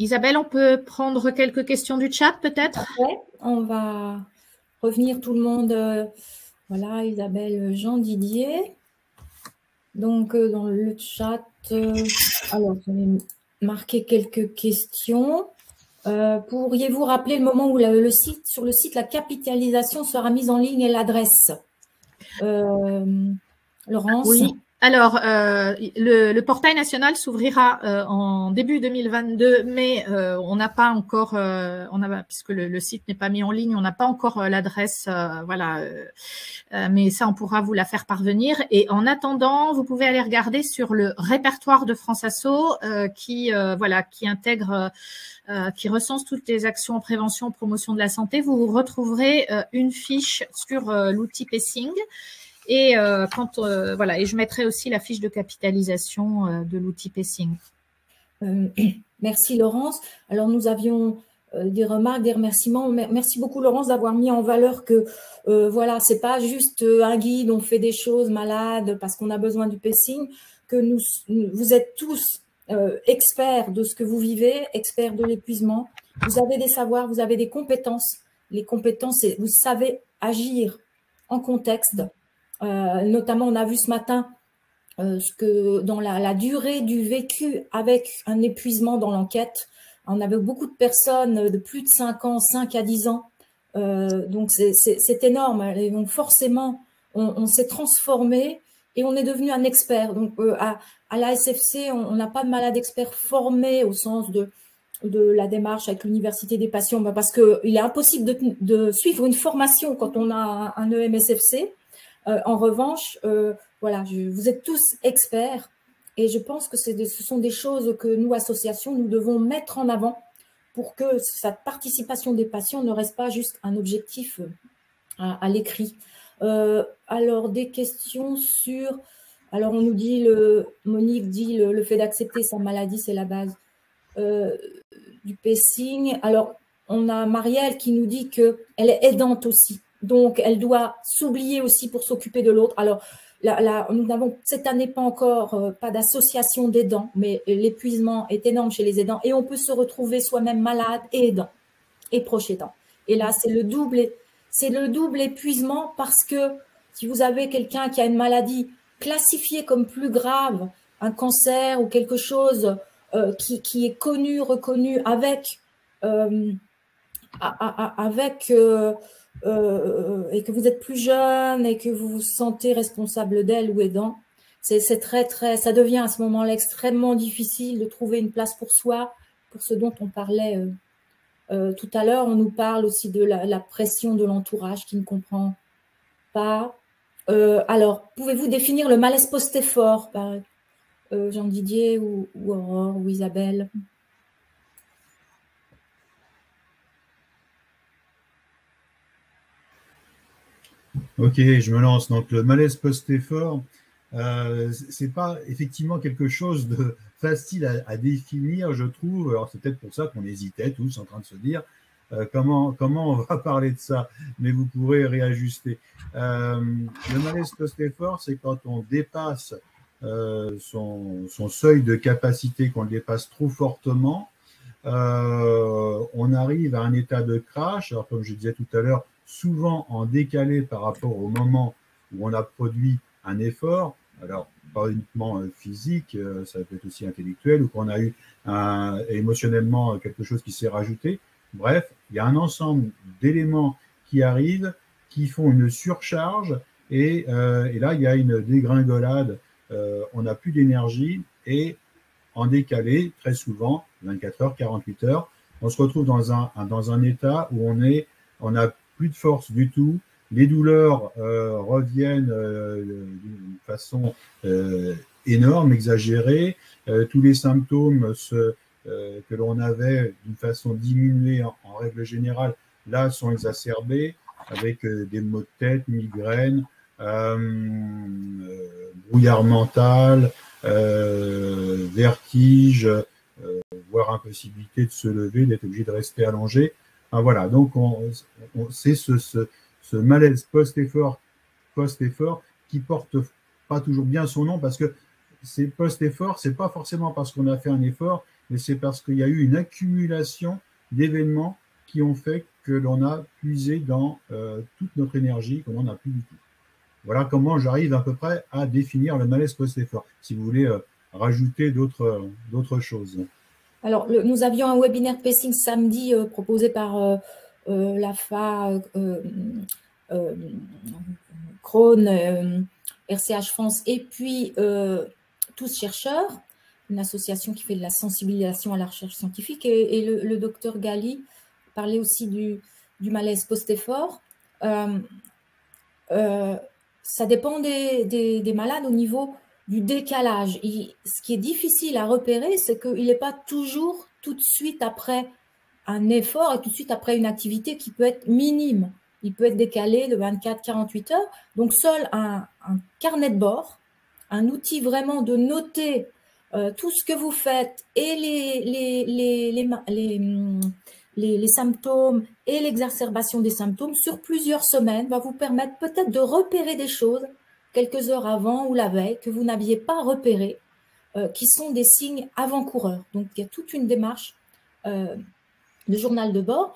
Isabelle, on peut prendre quelques questions du chat peut-être? Ouais, on va revenir tout le monde. Voilà, Isabelle, Jean Didier. Donc, dans le chat, alors, je vais marquer quelques questions. Pourriez-vous rappeler le moment où sur le site, la capitalisation sera mise en ligne et l'adresse? Laurence? Oui. Alors, le portail national s'ouvrira en début 2022, mais on n'a pas encore, puisque le site n'est pas mis en ligne, on n'a pas encore l'adresse, voilà. Mais ça, on pourra vous la faire parvenir. Et en attendant, vous pouvez aller regarder sur le répertoire de France Asso, qui intègre, qui recense toutes les actions en prévention, promotion de la santé. Vous retrouverez une fiche sur l'outil Pacing. Et et je mettrai aussi la fiche de capitalisation de l'outil Pacing. Merci Laurence. Alors nous avions des remarques, des remerciements. Merci beaucoup Laurence d'avoir mis en valeur que voilà, c'est pas juste un guide, on fait des choses malades parce qu'on a besoin du pacing, que vous êtes tous experts de ce que vous vivez, experts de l'épuisement. Vous avez des savoirs, vous avez des compétences. Les compétences, vous savez agir en contexte. Notamment, on a vu ce matin ce que dans la durée du vécu avec un épuisement dans l'enquête, on avait beaucoup de personnes de plus de 5 ans, 5 à 10 ans. Donc, c'est énorme. Et donc, forcément, on s'est transformé et on est devenu un expert. Donc, à la SFC, on n'a pas de malade expert formé au sens de la démarche avec l'université des patients, parce qu'il est impossible de suivre une formation quand on a un EMSFC. En revanche, voilà, vous êtes tous experts et je pense que ce sont des choses que nous, associations, nous devons mettre en avant pour que cette participation des patients ne reste pas juste un objectif à l'écrit. Alors, des questions sur... Alors, on nous dit, Monique dit, le fait d'accepter sa maladie, c'est la base du pacing. Alors, on a Marielle qui nous dit qu'elle est aidante aussi. Donc, elle doit s'oublier aussi pour s'occuper de l'autre. Alors, nous n'avons cette année pas encore pas d'association d'aidants, mais l'épuisement est énorme chez les aidants et on peut se retrouver soi-même malade et aidant et proche aidant. Et là, c'est le double épuisement parce que si vous avez quelqu'un qui a une maladie classifiée comme plus grave, un cancer ou quelque chose qui est connu, reconnu avec et que vous êtes plus jeune et que vous vous sentez responsable d'elle ou aidant, c'est très, ça devient à ce moment-là extrêmement difficile de trouver une place pour soi, pour ce dont on parlait tout à l'heure. On nous parle aussi de la pression de l'entourage qui ne comprend pas. Alors, pouvez-vous définir le malaise post-effort par Jean Didier ou Aurore ou Isabelle? Ok, je me lance. Donc, le malaise post-effort, c'est pas effectivement quelque chose de facile à définir, je trouve. Alors, c'est peut-être pour ça qu'on hésitait tous en train de se dire comment on va parler de ça, mais vous pourrez réajuster. Le malaise post-effort, c'est quand on dépasse son seuil de capacité, qu'on le dépasse trop fortement. On arrive à un état de crash. Alors, comme je disais tout à l'heure, souvent en décalé par rapport au moment où on a produit un effort. Alors, pas uniquement physique, ça peut être aussi intellectuel, ou qu'on a eu émotionnellement quelque chose qui s'est rajouté. Bref, il y a un ensemble d'éléments qui arrivent, qui font une surcharge, et là, il y a une dégringolade. On n'a plus d'énergie, et en décalé, très souvent, 24 heures, 48 heures, on se retrouve dans un état où on n'a plus de force du tout, les douleurs reviennent d'une façon énorme, exagérée, tous les symptômes que l'on avait d'une façon diminuée en règle générale, là, sont exacerbés avec des maux de tête, migraines, brouillard mental, vertige, voire impossibilité de se lever, d'être obligé de rester allongé. Ah, voilà, donc c'est ce malaise post-effort qui porte pas toujours bien son nom, parce que c'est post-effort, c'est pas forcément parce qu'on a fait un effort mais c'est parce qu'il y a eu une accumulation d'événements qui ont fait que l'on a puisé dans toute notre énergie, qu'on n'en a plus du tout. Voilà comment j'arrive à peu près à définir le malaise post-effort. Si vous voulez rajouter d'autres choses. Alors, nous avions un webinaire pacing samedi proposé par l'AFA, Crohn, RCH France et puis Tous Chercheurs, une association qui fait de la sensibilisation à la recherche scientifique. Et le docteur Gali parlait aussi du malaise post-effort. Ça dépend des malades au niveau du décalage. Ce qui est difficile à repérer, c'est qu'il n'est pas toujours tout de suite après un effort et tout de suite après une activité qui peut être minime. Il peut être décalé de 24-48 heures. Donc, seul un carnet de bord, un outil vraiment de noter tout ce que vous faites et les symptômes et l'exacerbation des symptômes sur plusieurs semaines va vous permettre peut-être de repérer des choses quelques heures avant ou la veille que vous n'aviez pas repérées, qui sont des signes avant-coureurs. Donc, il y a toute une démarche de journal de bord.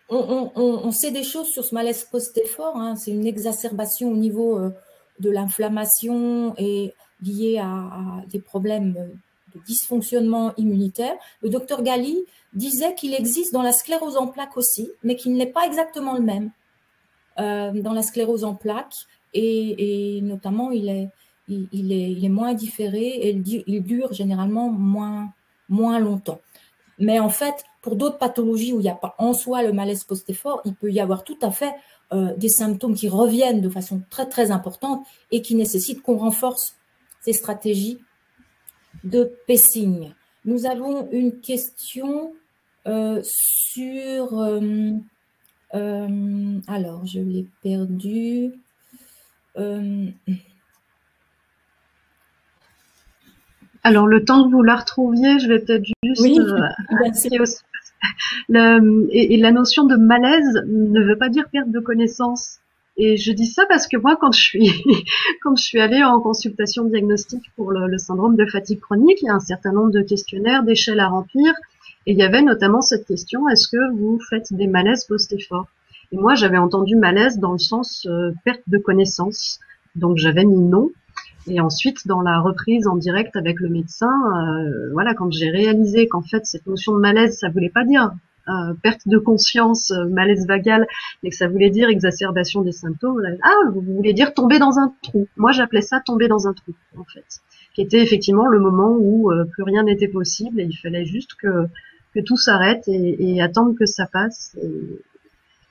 On sait des choses sur ce malaise post-effort. Hein. C'est une exacerbation au niveau de l'inflammation et liée à des problèmes de dysfonctionnement immunitaire. Le docteur Gali disait qu'il existe dans la sclérose en plaques aussi, mais qu'il n'est pas exactement le même dans la sclérose en plaques. Et notamment, il est moins différé et il dure généralement moins longtemps. Mais en fait, pour d'autres pathologies où il n'y a pas en soi le malaise post-effort, il peut y avoir tout à fait des symptômes qui reviennent de façon très, très importante et qui nécessitent qu'on renforce ces stratégies de pacing. Nous avons une question sur... alors, je l'ai perdu. Alors, le temps que vous la retrouviez, je vais peut-être juste et la notion de malaise ne veut pas dire perte de connaissance. Et je dis ça parce que moi, quand je suis allée en consultation diagnostique pour le syndrome de fatigue chronique, il y a un certain nombre de questionnaires, d'échelles à remplir, et il y avait notamment cette question: est-ce que vous faites des malaises post-effort? Et moi, j'avais entendu malaise dans le sens perte de connaissance, donc j'avais mis non. Et ensuite, dans la reprise en direct avec le médecin, voilà, quand j'ai réalisé qu'en fait cette notion de malaise, ça voulait pas dire perte de conscience, malaise vagal, mais que ça voulait dire exacerbation des symptômes. Vous voulez dire tomber dans un trou. Moi, j'appelais ça tomber dans un trou, en fait, qui était effectivement le moment où plus rien n'était possible et il fallait juste que tout s'arrête et attendre que ça passe.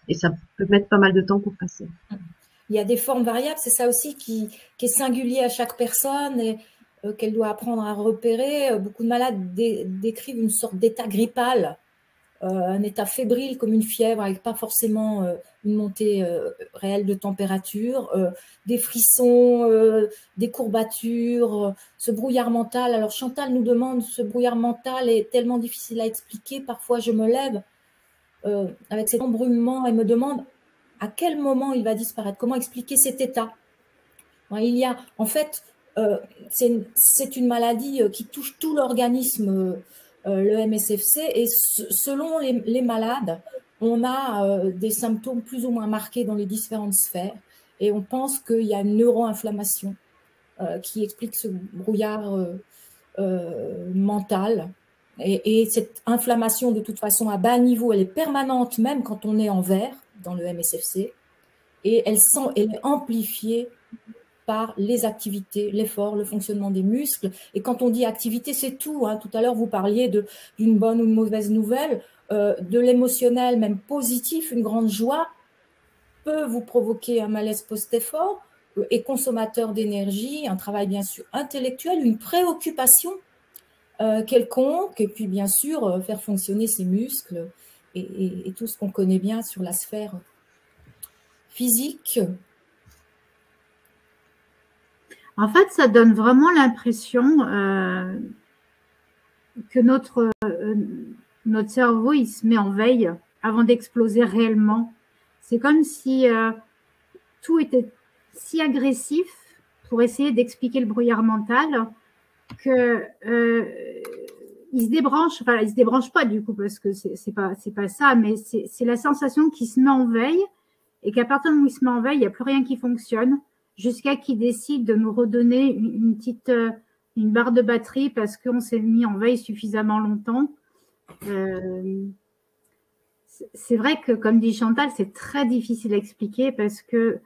Et ça peut mettre pas mal de temps pour passer. Il y a des formes variables, c'est ça aussi qui est singulier à chaque personne et qu'elle doit apprendre à repérer. Beaucoup de malades décrivent une sorte d'état grippal, un état fébrile comme une fièvre avec pas forcément une montée réelle de température, des frissons, des courbatures, ce brouillard mental. Alors Chantal nous demande, ce brouillard mental est tellement difficile à expliquer, parfois je me lève avec cet embrumement et me demande à quel moment il va disparaître, comment expliquer cet état. Il y a, en fait, c'est une maladie qui touche tout l'organisme, le MSFC, et selon les malades, on a des symptômes plus ou moins marqués dans les différentes sphères, et on pense qu'il y a une neuroinflammation qui explique ce brouillard mental. Et cette inflammation, de toute façon, à bas niveau, elle est permanente même quand on est en vert dans le MSFC, et elle est amplifiée par les activités, l'effort, le fonctionnement des muscles. Et quand on dit activité, c'est tout. Hein. Tout à l'heure, vous parliez d'une bonne ou une mauvaise nouvelle, de l'émotionnel, même positif, une grande joie peut vous provoquer un malaise post-effort et consommateur d'énergie, un travail bien sûr intellectuel, une préoccupation quelconque, et puis bien sûr faire fonctionner ses muscles et tout ce qu'on connaît bien sur la sphère physique. En fait, ça donne vraiment l'impression que notre cerveau, il se met en veille avant d'exploser réellement. C'est comme si tout était si agressif pour essayer d'expliquer le brouillard mental que il se débranche, enfin, il se débranche pas du coup, parce que c'est pas ça, mais c'est la sensation qu'il se met en veille et qu'à partir du moment où il se met en veille, il n'y a plus rien qui fonctionne jusqu'à qu'il décide de nous redonner une barre de batterie parce qu'on s'est mis en veille suffisamment longtemps. C'est vrai que, comme dit Chantal, c'est très difficile à expliquer parce que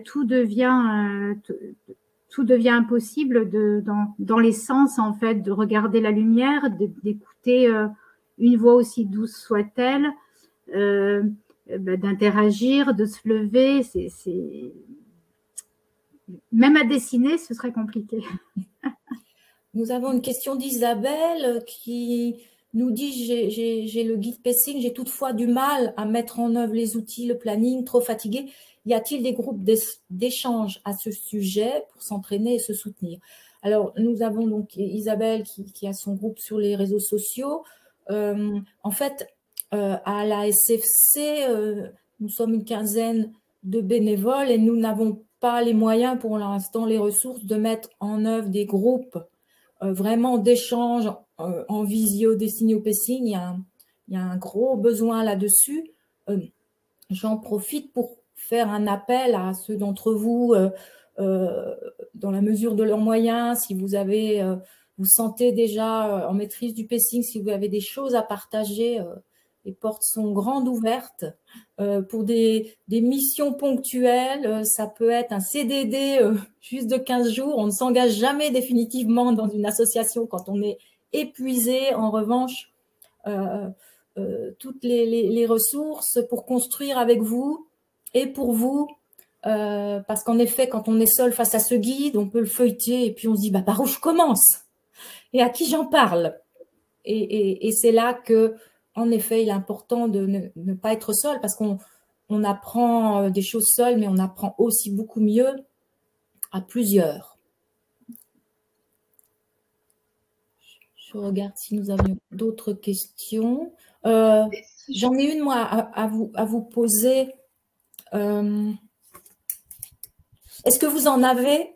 tout devient impossible dans les sens, en fait, de regarder la lumière, d'écouter une voix aussi douce soit-elle, d'interagir, de se lever. Même à dessiner, ce serait compliqué. Nous avons une question d'Isabelle qui nous dit « J'ai le guide pacing, j'ai toutefois du mal à mettre en œuvre les outils, le planning, trop fatigué. Y a-t-il des groupes d'échange à ce sujet pour s'entraîner et se soutenir ?» Alors, nous avons donc Isabelle qui a son groupe sur les réseaux sociaux. En fait, à la SFC, nous sommes une quinzaine de bénévoles et nous n'avons pas les moyens pour l'instant, les ressources de mettre en œuvre des groupes vraiment d'échange en visio destiné au pacing. Il y a un gros besoin là-dessus. J'en profite pour faire un appel à ceux d'entre vous, dans la mesure de leurs moyens, si vous avez, vous sentez déjà en maîtrise du pacing, si vous avez des choses à partager, les portes sont grandes ouvertes. Pour des missions ponctuelles, ça peut être un CDD juste de 15 jours. On ne s'engage jamais définitivement dans une association quand on est épuisé. En revanche, toutes les ressources pour construire avec vous et pour vous, parce qu'en effet, quand on est seul face à ce guide, on peut le feuilleter et puis on se dit par où je commence et à qui j'en parle. Et c'est là que, en effet, il est important de ne pas être seul parce qu'on apprend des choses seul, mais on apprend aussi beaucoup mieux à plusieurs. Je regarde si nous avions d'autres questions. J'en ai une, moi, à vous poser. Est-ce que vous en avez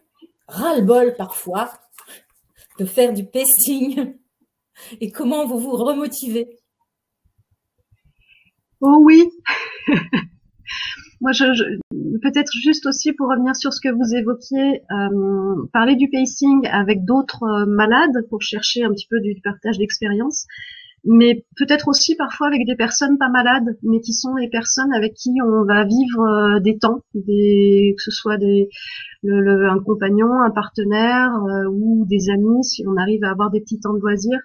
ras-le-bol parfois de faire du pacing et comment vous vous remotivez? Oh oui. Moi, peut-être juste aussi pour revenir sur ce que vous évoquiez, parler du pacing avec d'autres malades pour chercher un petit peu du partage d'expérience, mais peut-être aussi parfois avec des personnes pas malades, mais qui sont les personnes avec qui on va vivre des temps, que ce soit un compagnon, un partenaire ou des amis, si on arrive à avoir des petits temps de loisirs.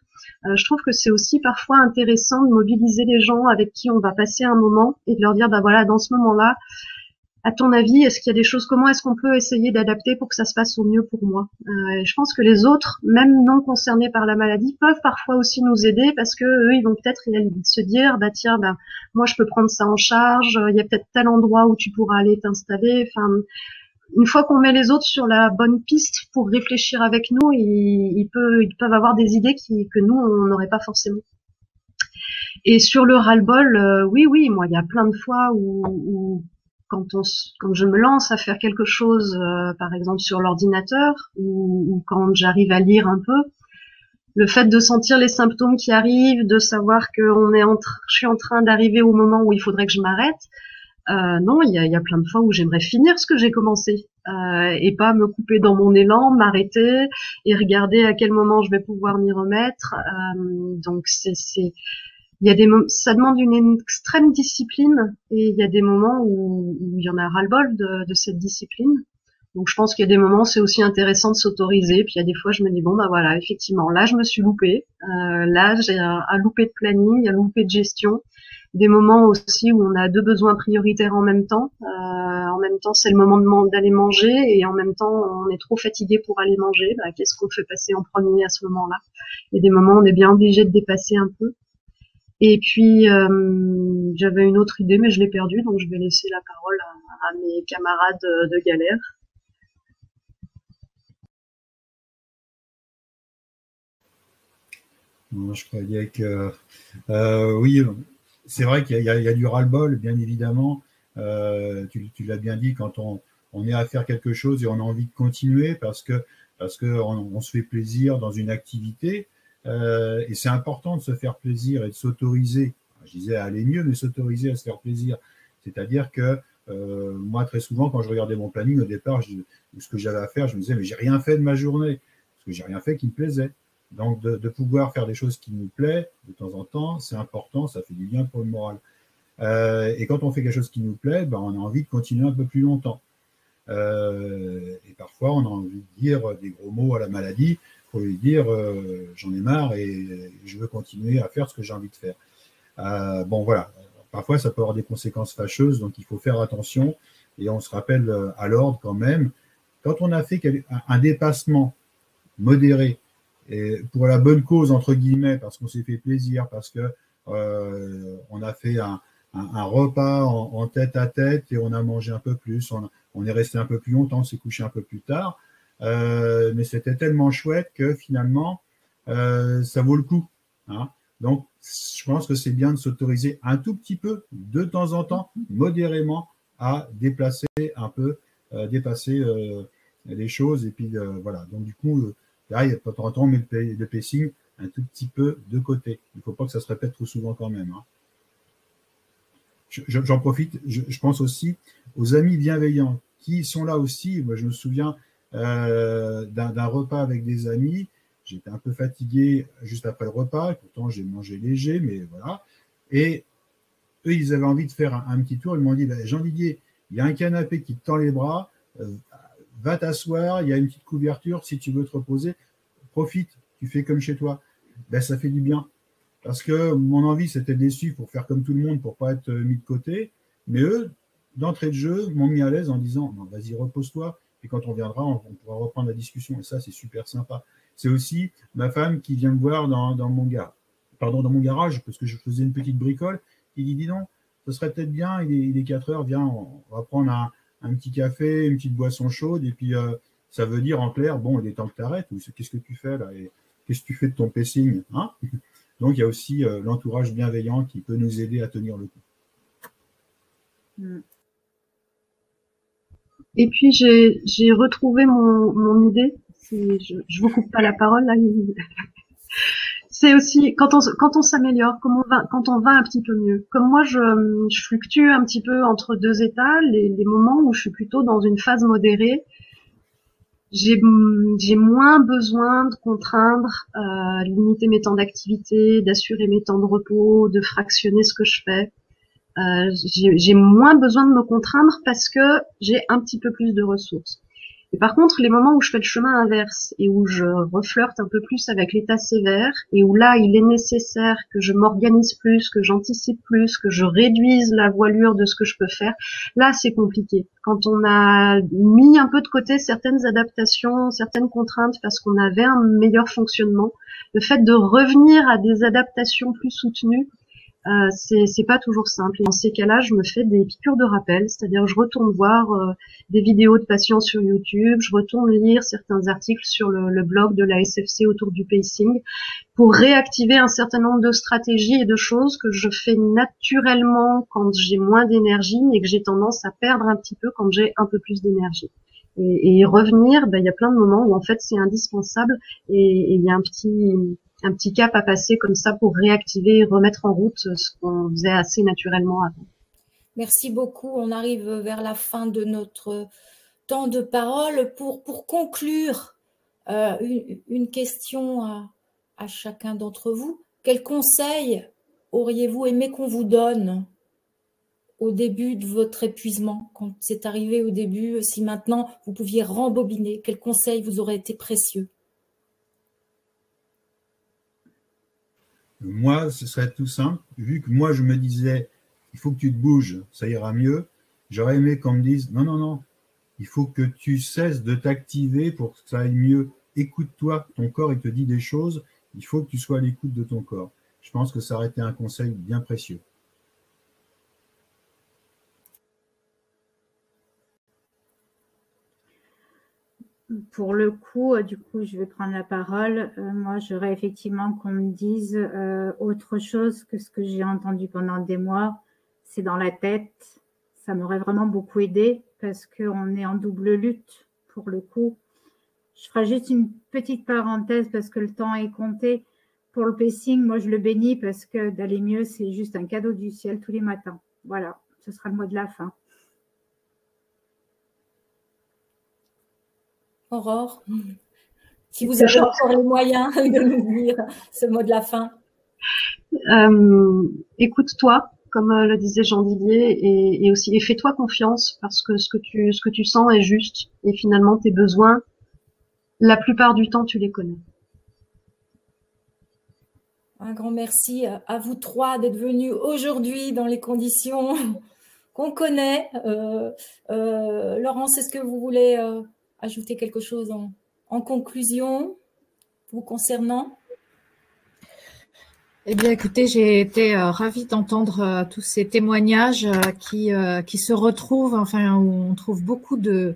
Je trouve que c'est aussi parfois intéressant de mobiliser les gens avec qui on va passer un moment et de leur dire, voilà, dans ce moment-là, à ton avis, est-ce qu'il y a des choses, comment est-ce qu'on peut essayer d'adapter pour que ça se passe au mieux pour moi? Je pense que les autres, même non concernés par la maladie, peuvent parfois aussi nous aider parce que eux, ils vont peut-être se dire, tiens, moi, je peux prendre ça en charge, il y a peut-être tel endroit où tu pourras aller t'installer. Enfin, une fois qu'on met les autres sur la bonne piste pour réfléchir avec nous, ils peuvent avoir des idées que nous, on n'aurait pas forcément. Et sur le ras-le-bol, oui, moi, il y a plein de fois où quand je me lance à faire quelque chose, par exemple sur l'ordinateur, ou quand j'arrive à lire un peu, le fait de sentir les symptômes qui arrivent, de savoir que je suis en train d'arriver au moment où il faudrait que je m'arrête, non, il y a plein de fois où j'aimerais finir ce que j'ai commencé et pas me couper dans mon élan, m'arrêter et regarder à quel moment je vais pouvoir m'y remettre. Donc il y a ça demande une extrême discipline et il y a des moments où il y en a ras-le-bol de cette discipline. Donc je pense qu'il y a des moments c'est aussi intéressant de s'autoriser. Puis il y a des fois je me dis voilà, effectivement là je me suis loupée. Là j'ai un loupé de planning, un loupé de gestion. Des moments aussi où on a deux besoins prioritaires en même temps. En même temps, c'est le moment d'aller manger et en même temps, on est trop fatigué pour aller manger. Qu'est-ce qu'on fait passer en premier à ce moment-là? Il y a des moments où on est bien obligé de dépasser un peu. Et puis, j'avais une autre idée, mais je l'ai perdue, donc je vais laisser la parole à mes camarades de galère. Je croyais que... oui, c'est vrai qu'il y a du ras-le-bol, bien évidemment. Tu l'as bien dit, quand on est à faire quelque chose et on a envie de continuer parce que on se fait plaisir dans une activité. Et c'est important de se faire plaisir et de s'autoriser, je disais à aller mieux, mais s'autoriser à se faire plaisir. C'est-à-dire que moi, très souvent, quand je regardais mon planning, au départ, ce que j'avais à faire, je me disais, mais j'ai rien fait de ma journée, parce que j'ai rien fait qui me plaisait. Donc, de pouvoir faire des choses qui nous plaisent de temps en temps, c'est important, ça fait du bien pour le moral. Et quand on fait quelque chose qui nous plaît, ben, on a envie de continuer un peu plus longtemps. Et parfois, on a envie de dire des gros mots à la maladie pour lui dire j'en ai marre et je veux continuer à faire ce que j'ai envie de faire. Bon, voilà. Parfois, ça peut avoir des conséquences fâcheuses, donc il faut faire attention. Et on se rappelle à l'ordre quand même, quand on a fait un dépassement modéré, et pour la bonne cause, entre guillemets, parce qu'on s'est fait plaisir, parce que on a fait un repas en tête à tête et on a mangé un peu plus, on est resté un peu plus longtemps, on s'est couché un peu plus tard, mais c'était tellement chouette que finalement, ça vaut le coup. Hein. Donc, je pense que c'est bien de s'autoriser un tout petit peu, de temps en temps, modérément, à déplacer un peu, dépasser les choses. Et puis, voilà. Donc, du coup, là, il y a de temps en temps, on met le pacing un tout petit peu de côté. Il ne faut pas que ça se répète trop souvent quand même. Hein. J'en profite, je pense aussi aux amis bienveillants qui sont là aussi. Moi, je me souviens d'un repas avec des amis. J'étais un peu fatigué juste après le repas, et pourtant j'ai mangé léger, mais voilà. Et eux, ils avaient envie de faire un petit tour. Ils m'ont dit, Jean-Didier, il y a un canapé qui te tend les bras, va t'asseoir, il y a une petite couverture, si tu veux te reposer, profite, tu fais comme chez toi. Ça fait du bien. Parce que mon envie, c'était de les suivre pour faire comme tout le monde, pour pas être mis de côté. Mais eux, d'entrée de jeu, m'ont mis à l'aise en disant, non, vas-y, repose-toi, et quand on viendra, on pourra reprendre la discussion. Et ça, c'est super sympa. C'est aussi ma femme qui vient me voir dans mon garage, parce que je faisais une petite bricole. Il dit, dis donc, ce serait peut-être bien, il est 4 heures, viens, on va prendre un petit café, une petite boisson chaude, et puis ça veut dire en clair, bon, il est temps que tu arrêtes, ou qu'est-ce que tu fais là, et qu'est-ce que tu fais de ton pacing, hein? Donc il y a aussi l'entourage bienveillant qui peut nous aider à tenir le coup. Et puis j'ai retrouvé mon idée. Je vous coupe pas la parole là. C'est aussi quand on s'améliore, quand on va un petit peu mieux. Comme moi, je fluctue un petit peu entre deux états, les moments où je suis plutôt dans une phase modérée. J'ai moins besoin de contraindre, limiter mes temps d'activité, d'assurer mes temps de repos, de fractionner ce que je fais. J'ai moins besoin de me contraindre parce que j'ai un petit peu plus de ressources. Et par contre, les moments où je fais le chemin inverse et où je reflirte un peu plus avec l'état sévère et où là, il est nécessaire que je m'organise plus, que j'anticipe plus, que je réduise la voilure de ce que je peux faire, là, c'est compliqué. Quand on a mis un peu de côté certaines adaptations, certaines contraintes parce qu'on avait un meilleur fonctionnement, le fait de revenir à des adaptations plus soutenues, c'est pas toujours simple. Et dans ces cas-là, je me fais des piqûres de rappel, c'est-à-dire je retourne voir des vidéos de patients sur YouTube, je retourne lire certains articles sur le blog de la SFC autour du pacing pour réactiver un certain nombre de stratégies et de choses que je fais naturellement quand j'ai moins d'énergie et que j'ai tendance à perdre un petit peu quand j'ai un peu plus d'énergie. Et revenir, il y a plein de moments où en fait c'est indispensable et il y a un petit cap à passer comme ça pour réactiver et remettre en route ce qu'on faisait assez naturellement avant. Merci beaucoup. On arrive vers la fin de notre temps de parole. Pour conclure, une question à chacun d'entre vous. Quel conseil auriez-vous aimé qu'on vous donne au début de votre épuisement, quand c'est arrivé au début, si maintenant vous pouviez rembobiner, quel conseil vous aurait été précieux? Moi, ce serait tout simple. Vu que moi, je me disais, il faut que tu te bouges, ça ira mieux. J'aurais aimé qu'on me dise, non, non, non, il faut que tu cesses de t'activer pour que ça aille mieux. Écoute-toi, ton corps, il te dit des choses, il faut que tu sois à l'écoute de ton corps. Je pense que ça aurait été un conseil bien précieux. Pour le coup, je vais prendre la parole. Moi, j'aurais effectivement qu'on me dise autre chose que ce que j'ai entendu pendant des mois. C'est dans la tête. Ça m'aurait vraiment beaucoup aidé parce qu'on est en double lutte pour le coup. Je ferai juste une petite parenthèse parce que le temps est compté. pour le pacing, moi je le bénis parce que d'aller mieux, c'est juste un cadeau du ciel tous les matins. Voilà, ce sera le mot de la fin. Aurore, si vous avez encore les moyens de nous dire ce mot de la fin. Écoute-toi, comme le disait Jean Didier, et aussi, et fais-toi confiance parce que ce que tu sens est juste. Et finalement, tes besoins, la plupart du temps, tu les connais. Un grand merci à vous trois d'être venus aujourd'hui dans les conditions qu'on connaît. Laurence, est-ce que vous voulez ajouter quelque chose en conclusion vous concernant? Eh bien, écoutez, j'ai été ravie d'entendre tous ces témoignages qui se retrouvent, enfin, où on trouve beaucoup de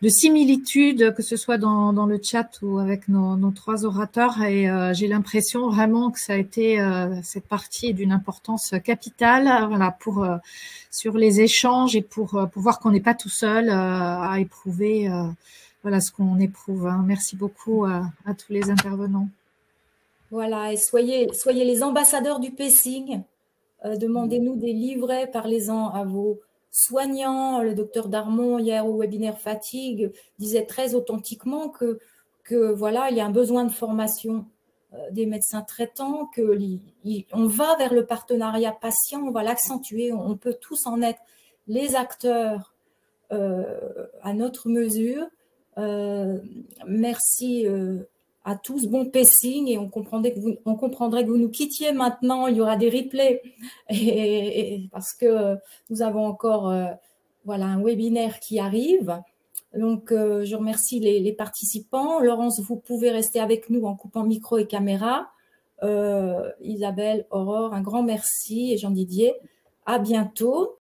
similitudes, que ce soit dans le chat ou avec nos trois orateurs. Et j'ai l'impression vraiment que ça a été cette partie est d'une importance capitale, voilà, pour sur les échanges et pour voir qu'on n'est pas tout seul à éprouver, voilà, ce qu'on éprouve. Hein. Merci beaucoup à tous les intervenants. Voilà, et soyez les ambassadeurs du pacing. Demandez-nous des livrets, parlez-en à vos soignants. Le docteur Darmon, hier au webinaire Fatigue, disait très authentiquement que voilà, il y a un besoin de formation des médecins traitants, on va vers le partenariat patient, on va l'accentuer, on peut tous en être les acteurs à notre mesure. Merci à tous, bon pacing, et on comprendrait que vous nous quittiez maintenant, il y aura des replays, et parce que nous avons encore voilà, un webinaire qui arrive. Donc, je remercie les participants. Laurence, vous pouvez rester avec nous en coupant micro et caméra. Isabelle, Aurore, un grand merci, et Jean Didier, à bientôt.